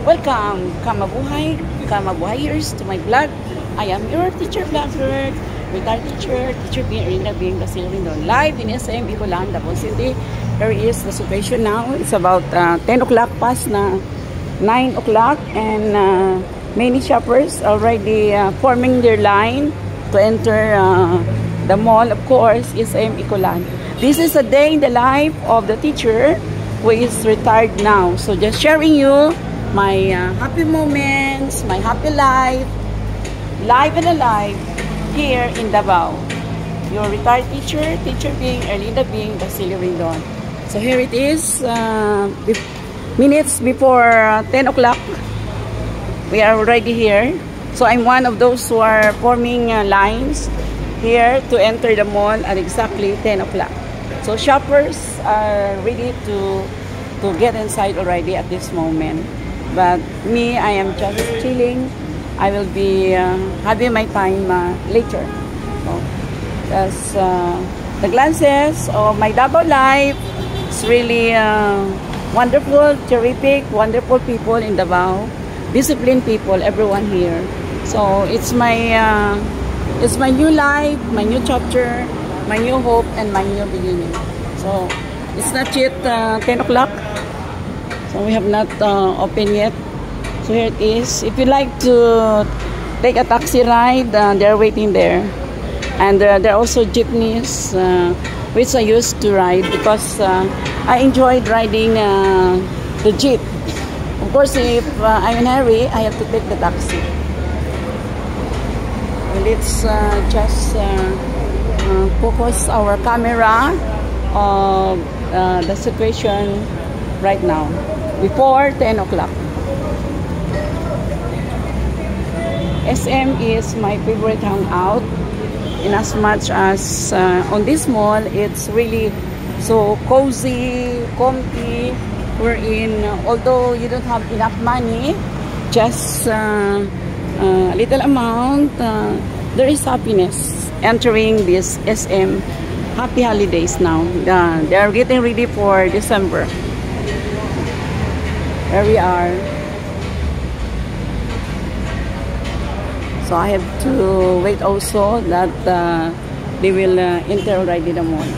Welcome, Kamabuhayers, to my vlog. I am your teacher vlogger, retired teacher being Basil Window, live in SM Bicolan, Davao City. Here is the situation now. It's about 10 o'clock past na 9 o'clock, and many shoppers already forming their line to enter the mall. Of course, SM Bicolan. This is a day in the life of the teacher who is retired now. So just sharing you my happy moments, my happy life, live and alive here in Davao. Your retired teacher being Erlinda being Basilio Rindon. So here it is, minutes before 10 o'clock. We are already here. So I'm one of those who are forming lines here to enter the mall at exactly 10 o'clock. So shoppers are ready to get inside already at this moment. But me, I am just chilling. I will be having my time later. So, that's the glances of my Davao life. It's really wonderful, terrific, wonderful people in Davao. Disciplined people, everyone here. So it's my new life, my new chapter, my new hope, and my new beginning. So it's not yet 10 o'clock. So we have not opened yet. So here it is. If you like to take a taxi ride, they're waiting there. And there are also jeepneys, which I used to ride because I enjoyed riding the jeep. Of course, if I'm in a hurry, I have to take the taxi. Let's just focus our camera of the situation right now, before 10 o'clock. SM is my favorite hangout, in as much as on this mall, it's really so cozy, comfy. We're in, although you don't have enough money, just a little amount, there is happiness entering this SM. Happy holidays now. They are getting ready for December. There we are. So I have to wait also that they will enter already the mall.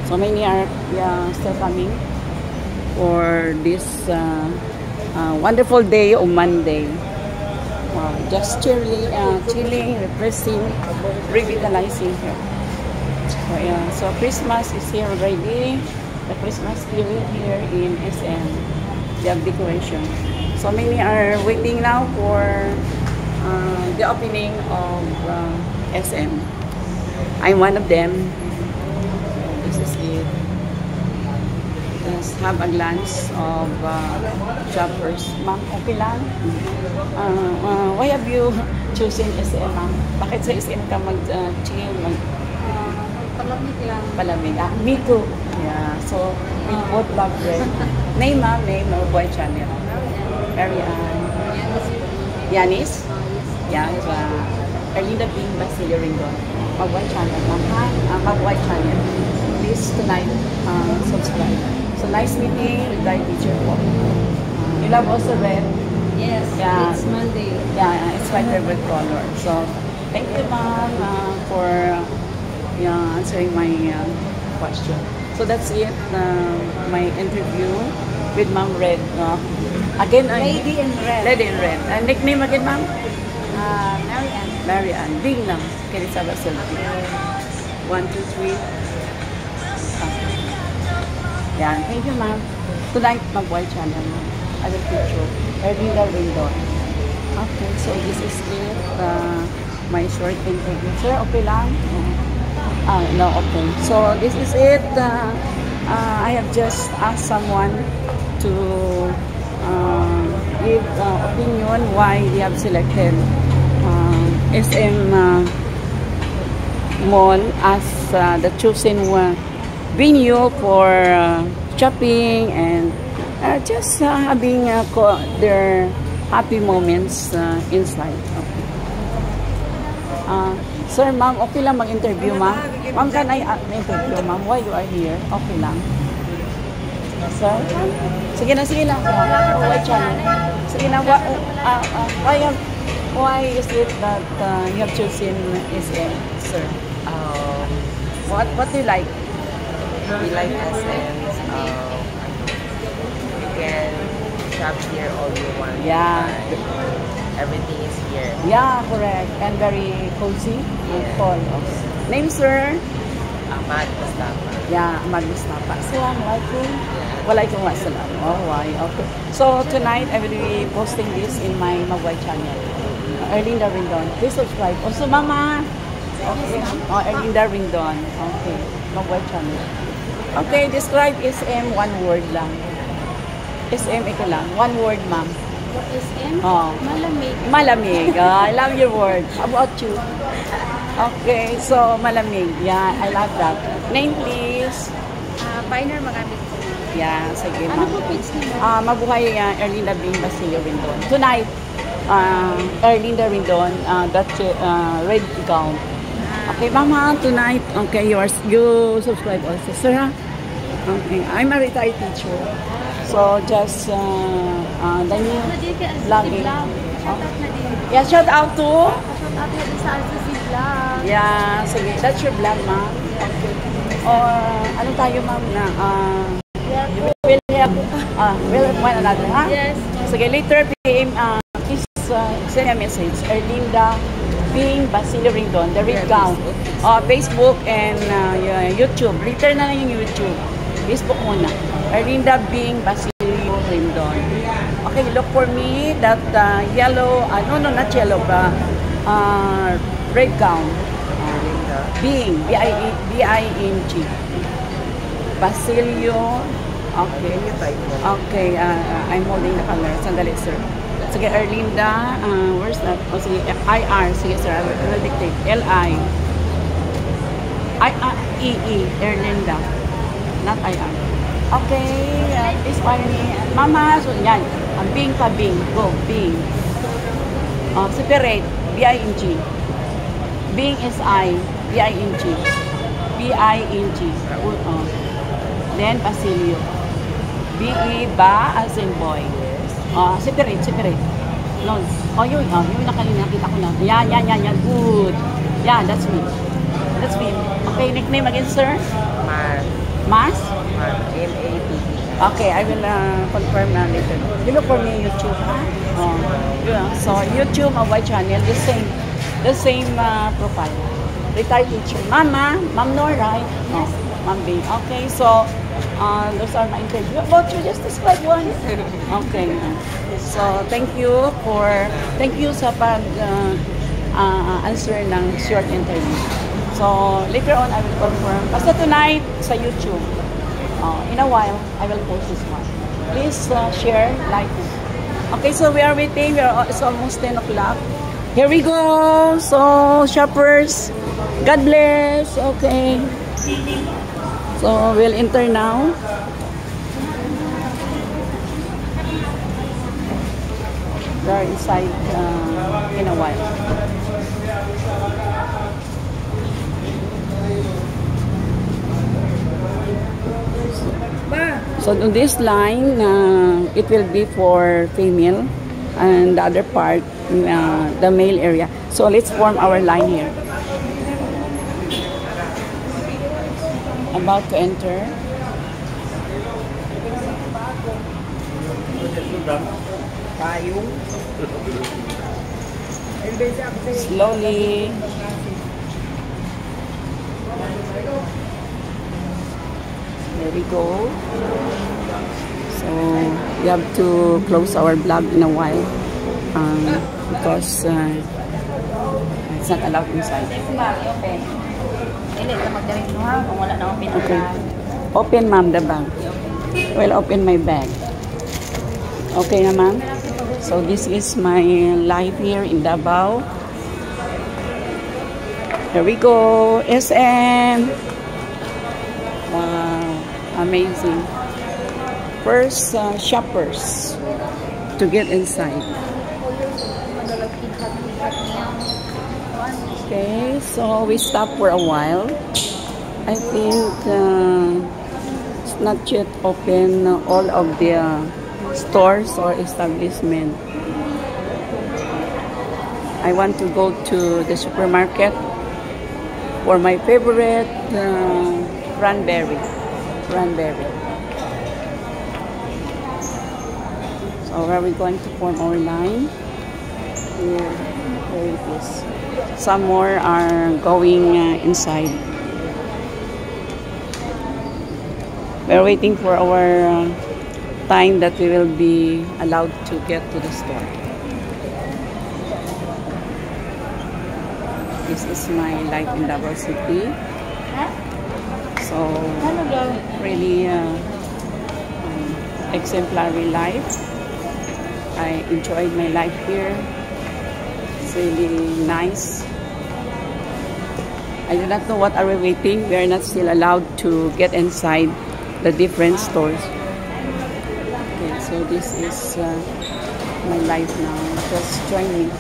So many are still coming for this wonderful day on Monday. Wow, just chilling, refreshing, revitalizing here. So Christmas is here already. The Christmas spirit here in SM. They have decoration. So many are waiting now for the opening of SM. I'm one of them. This is it. Let's have a glance of shoppers. Ma'am, okay lang? Why have you chosen SM, ma'am? Bakit sa SM ka mag-chill? Palamig lang. Palamig. Me too. Yeah. So, we both love red. Name, ma'am. Name, no boy channel. Ariane. Yanis? Yes. Erlinda being Basilio Rindon. Mag-white channel, ma'am. Mag-white channel. Please tonight, subscribe. So, nice meeting with thy teacher po. You love also red? Yes, yeah. It's Monday. Yeah, it's my favorite color. So, thank you, ma'am, for answering my question. So that's it, my interview with Ma'am Red. Again, Lady in Red. Lady in Red. Nickname again, ma'am? Marianne. Marianne. Ding lang. Kenisaba Silvi. 1, 2, 3. Yan. Thank you, ma'am. Tonight, mag-white channel, ma'am. I will teach you. Erlinda Rindon. Okay, so this is it. My short interview. Sir, okay lang? No, okay. So this is it. I have just asked someone to give opinion why they have selected SM Mall as the chosen venue for shopping and just having their happy moments inside. Okay. Sir, ma'am, okay lang mag-interview, ma'am? Ma'am, can I interview, ma'am? Why you are here? Okay lang. Sir? Sige na, sige na. White channel. Sige na, why is it that you have chosen SM, sir? What do you like? We like SM. You can shop here all you want. Yeah. Everything is here. Yeah, correct. And very cozy and fun. Name, sir? Ahmad Mustafa. Yeah, Ahmad Mustafa. Assalamualaikum. Waalaikumsalam. Oh, why? Okay. So tonight I will be posting this in my Magway channel. Erlinda Rindon. Please subscribe. Also, Mama. Okay. Oh, Erlinda Rindon. Okay. Magway channel. Okay, describe SM one word lang. SM ito lang. One word, ma'am. What is in? Oh. Malamig. Malamig. I love your word. How about you? Okay, so malamig. Yeah, I love that. Name, please. Pioneer magamit ko. Yeah, sige, Ano ma'am. po page niyo? Mabuhay Erlinda Bing Basilio Rindon. Tonight, Erlinda Rindon, that red gown. Okay, mama, tonight, okay, you subscribe also, sir, ha? Okay, I'm a retired teacher. So, just, the new vlogging. Shout out na din. Yeah, shout out to? Shout out na din sa RCC Vlog. Yeah, sige, that's your vlog, ma'am. Okay. Or, ano tayo, ma'am, na, we'll help, we'll help one another, ha? Yes. Sige, later, PM, please send a message. Erlinda Bing Basilio Rindon, the red gown. Facebook and YouTube. Later na lang yung YouTube. Facebook muna. Erlinda Bing Basilio Rindon. Okay, look for me that yellow, no, not yellow, red gown. Bing, B-I-N-G. Basilio. Okay. Okay, I'm holding the camera. Sandali, sir. Sige, Erlinda, where's that? Oh, sige, I-R. Sige, sir, I will dictate. L-I-E-E, Erlinda. Not I-R. Okay, inspire me. Mama, so yan. Bing pa, Bing. Go, Bing. Separate, B-I-N-G. Bing is I, B-I-N-G. B-I-N-G. Then, Basilio. B-E, ba, as in boy. Separate. No. Yun nakita ko na. Yan. Good. Yeah, that's me. Okay, nickname again, sir? Mas? M-A-P-P. Okay, I will confirm na later. You look for me YouTube, ha? Yeah. So, YouTube, Magway channel, the same profile. Retired teacher. Ma'am Nor, right? Yes. Ma'am Bing. Okay, so, those are my interview. About you, just describe one. Okay. So, thank you sa answer ng short interview. So, later on, I will confirm. Basta tonight, sa YouTube. In a while, I will post this one. Please share, like. Okay, so we are waiting. It's almost 10 o'clock. Here we go. So, shoppers, God bless. Okay. So, we'll enter now. They're inside in a while. So, on this line, it will be for female and the other part, the male area. So, let's form our line here. About to enter. Slowly. There we go. So we have to close our vlog in a while because it's not allowed inside. Okay. Open, ma'am, the bag. Well, open my bag. Okay na, ma'am? So this is my life here in Davao. Here we go. SM. Wow. Amazing. First, shoppers to get inside. Okay, so we stop for a while. I think not yet open all of the stores or establishment. I want to go to the supermarket for my favorite cranberry. So where are we going to form our line? Here, there it is. Some more are going inside. We're waiting for our time that we will be allowed to get to the store. This is my life in Davao City. So really exemplary life. I enjoyed my life here. It's really nice. I do not know what are we waiting. We are not still allowed to get inside the different stores. Okay, so this is my life now. Just join me.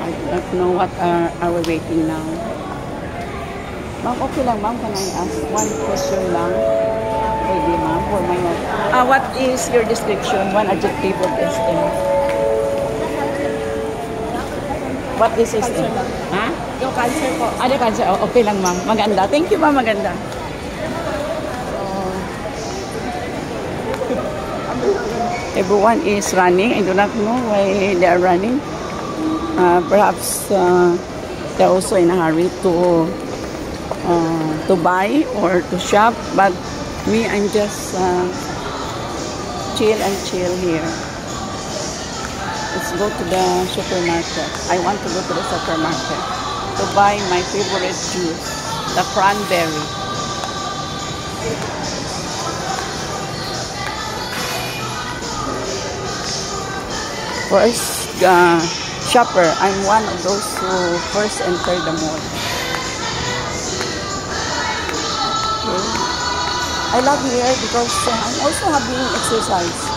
I do not know what are we waiting now. Ma'am, okay lang ma'am, can I ask one question lang? Pwede ma'am, for my what is your description? One adjective of SM. What is SM? Ha? Yung cancer po. Ano cancer? Oh, okay lang ma'am. Maganda. Thank you ma'am, maganda. Everyone is running. I do not know why they are running. Perhaps they're also in a hurry to buy or to shop, but me, I'm just chill here. Let's go to the supermarket. I want to go to the supermarket to buy my favorite juice, the cranberry. First shopper, I'm one of those who first enter the mall. I love here because I'm also having exercise.